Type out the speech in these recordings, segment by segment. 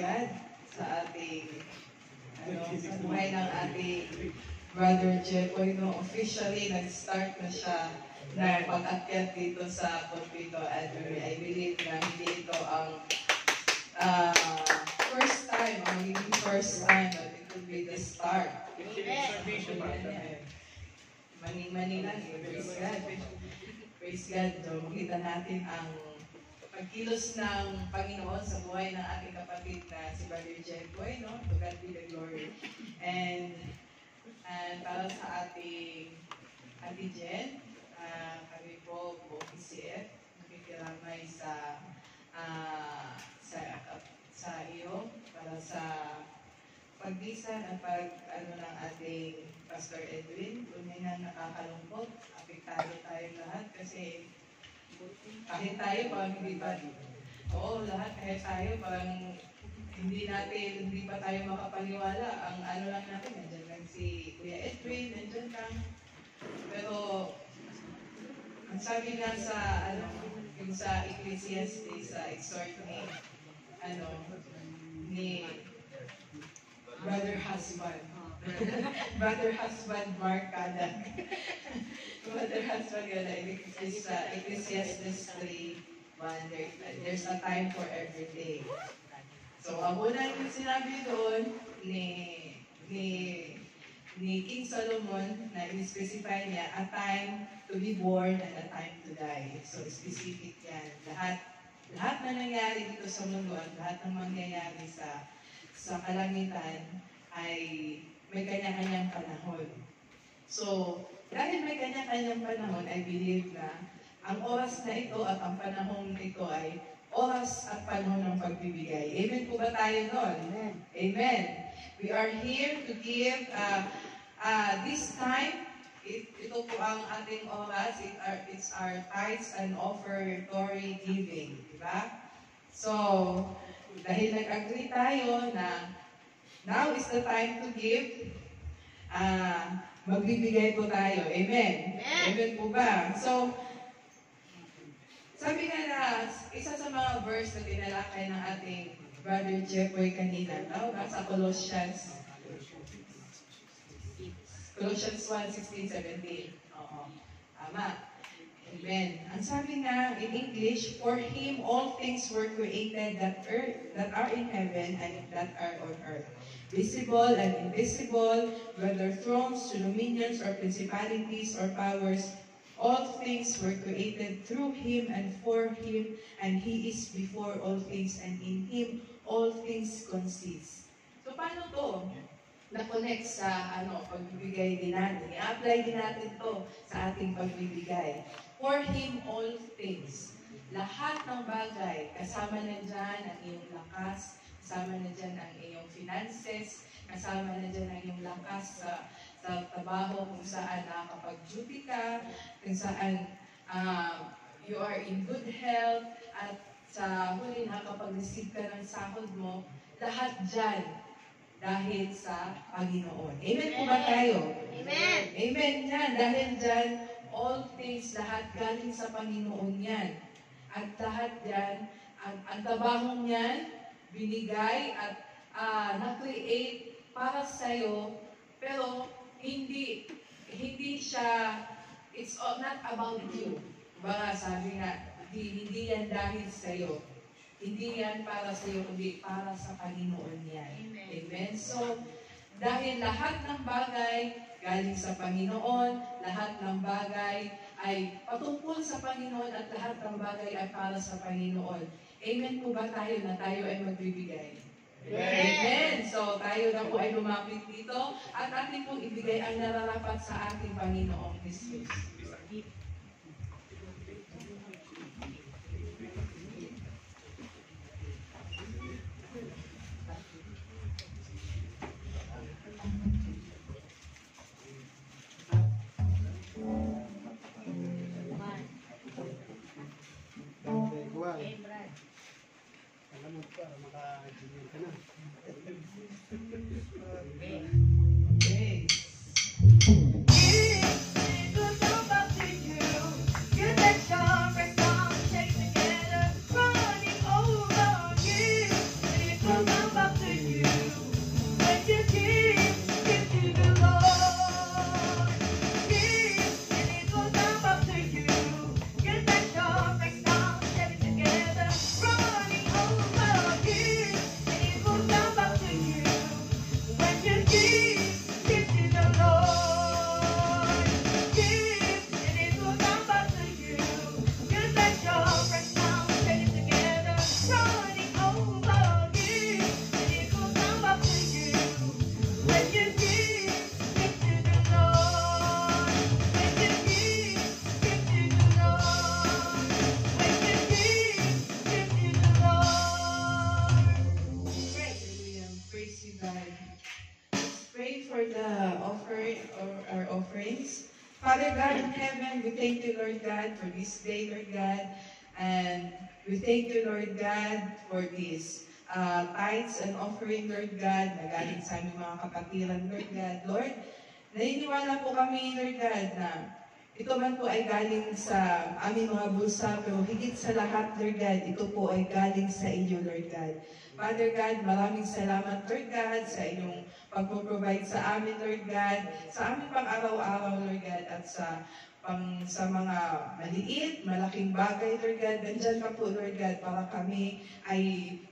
God sa ating sa buhay ng ating Brother Jepoy, no, officially nag-start na siya na pag-akyat dito sa pulpito at I believe na hindi ito ang first time, ang magiging first time, but it will be the start. Mani-mani lang, praise God. Praise God, so makita natin ang pagkilos ng Panginoon sa buhay ng ating kapatid na si Brother Jepoy, no? To God be the glory. And para sa ating Ate Jen, kami po PCF, nakikiramay sa iyo para sa pagbisan at ng ating Pastor Edwin. Tunay na nakakalungkot, apektado tayo lahat kasi kahit tayo parang hindi pa, lahat kahit tayo parang hindi pa tayo makapaniwala. Ang lang natin, nandiyan lang si Kuya Edwin, nandiyan lang. Pero, ang sabi nga sa, yung sa Ecclesiastes, sa exhort ni Brother Husband. Brother Husband Mark Kadag. Brother Husband Kadag, is Ecclesiastes 3:1. There's a time for every day. So, ang unang yung sinabi doon ni King Solomon na in-specify niya, a time to be born and a time to die. So, specific yan. Lahat na nangyari dito sa mundo at lahat ng mangyayari sa kalangitan ay may kanya-kanyang panahon. So, dahil may kanya-kanyang panahon, I believe na ang oras na ito at ang panahon na ito ay oras at panahon ng pagbibigay. Amen po ba tayo doon? Amen. Amen. We are here to give this time. Ito po ang ating oras. It's our tithes and offertory giving. Diba? So, dahil nag-agree tayo na now is the time to give, magbibigay po tayo. Amen. Amen po ba? So, sabi nga na, isa sa mga verse na tinalakay ng ating Brother Jepoy kanina, nasa Colossians 1:16-17. Oo. Tama. Amen. Ang sabi nga in English, for Him all things were created that are in heaven and that are on earth, visible and invisible, whether thrones, dominions, or principalities, or powers. All things were created through Him and for Him, and He is before all things, and in Him all things consist. So, paano to na-connect sa pagbibigay din natin? I-apply din natin to sa ating pagbibigay. For Him all things. Lahat ng bagay, kasama na dyan ang iyong lakas, kasama na dyan ang iyong finances, kasama na dyan ang iyong lakas sa trabaho kung saan nakakapag-duty ka, kung saan you are in good health, at sa huli nakakapag-receive ka ng sahod mo, lahat dyan dahil sa Panginoon. Amen po ba tayo? Amen! Amen yan. Dahil dyan, all things, lahat galing sa Panginoon yan. At lahat dyan, ang tabahong yan, binigay at na-create para sa'yo, pero hindi siya, it's not about you. Baka sabi nga, hindi yan dahil sa'yo. Hindi yan para sa'yo, kundi para sa Panginoon yan. Amen? So, dahil lahat ng bagay galing sa Panginoon, lahat ng bagay ay patungkol sa Panginoon at lahat ng bagay ay para sa Panginoon. Amen po ba tayo na tayo ay magbibigay? Amen. So, tayo na po ay lumapit dito at atin pong ibigay ang nararapat sa ating Panginoong Jesus. Running over you, it will come Father God in heaven, we thank you, Lord God, for this day, Lord God. And we thank you, Lord God, for this tithes and offering, Lord God, na galing sa aming mga kapatiran, Lord God. Lord, naniniwala po kami, Lord God, na ito man po ay galing sa aming mga bulsa, pero higit sa lahat, Lord God, ito po ay galing sa iyo, Lord God. Father God, maraming salamat, Lord God, sa inyong pagpo-provide sa amin, Lord God, sa aming pang-araw-araw, Lord God, at sa mga maliit, malaking bagay, Lord God. Nandyan ka po, Lord God,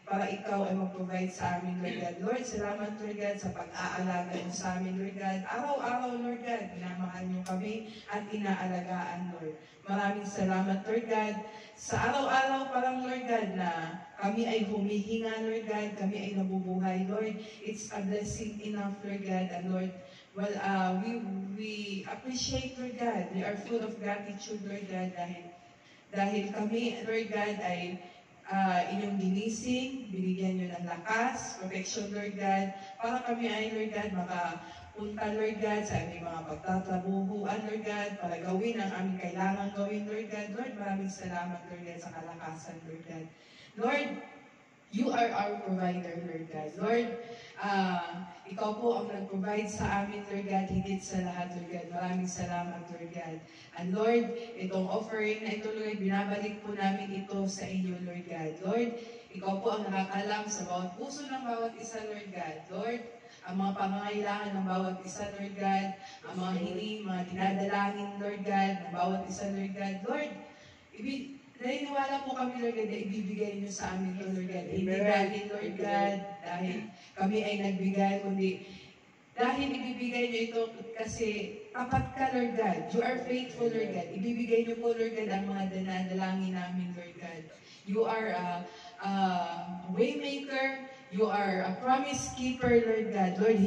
para ikaw ay mag-provide sa amin, Lord God. Lord, salamat, Lord God, sa pag-aalaga mo sa amin, Lord God. Araw-araw, Lord God, minamahal niyo kami at inaalagaan, Lord. Maraming salamat, Lord God. Sa araw-araw parang, Lord God, na kami ay humihinga, Lord God, kami ay nabubuhay, Lord. It's a blessing enough, Lord God, and Lord, well, we appreciate, Lord God. We are full of gratitude, Lord God, dahil kami, Lord God, ay inyong ginising, binigyan nyo ng lakas, protection, Lord God, para kami ay, Lord God, makapunta, Lord God, sa aming mga pagtatrabuhuan, Lord God, para gawin ang aming kailangan gawin, Lord God. Lord, maraming salamat, Lord God, sa kalakasan, Lord God. Lord, you are our provider, Lord God. Lord, ikaw po ang nag-provide sa amin, Lord God, higit sa lahat, Lord God. Maraming salamat, Lord God. And Lord, itong offering na ito, Lord, binabalik po namin ito sa iyo, Lord God. Lord, ikaw po ang nakakalam sa bawat puso ng bawat isa, Lord God. Lord, ang mga pangangailangan ng bawat isa, Lord God, ang mga hiling, mga dinadalangin, Lord God, ng bawat isa, Lord God. Lord, naniniwala po kami, Lord God, na ibibigay niyo sa amin ito, Lord God. Hindi dahil, Lord God, dahil kami ay nagbigay, kundi dahil ibibigay niyo ito kasi tapat ka, Lord God. You are faithful, Lord God. Ibibigay niyo po, Lord God, ang mga dinadalangin namin, Lord God. You are a waymaker. You are a promise keeper, Lord God. Lord,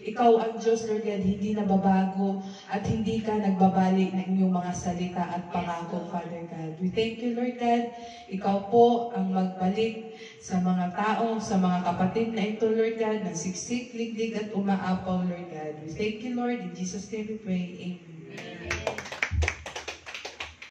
ikaw ang Diyos, Lord God, hindi nababago at hindi ka nagbabalik ng inyong mga salita at pangako, Father God. We thank you, Lord God. Ikaw po ang magbalik sa mga tao, sa mga kapatid na ito, Lord God, ng siksik, liglig at umaapaw, Lord God. We thank you, Lord. In Jesus' name we pray. Amen.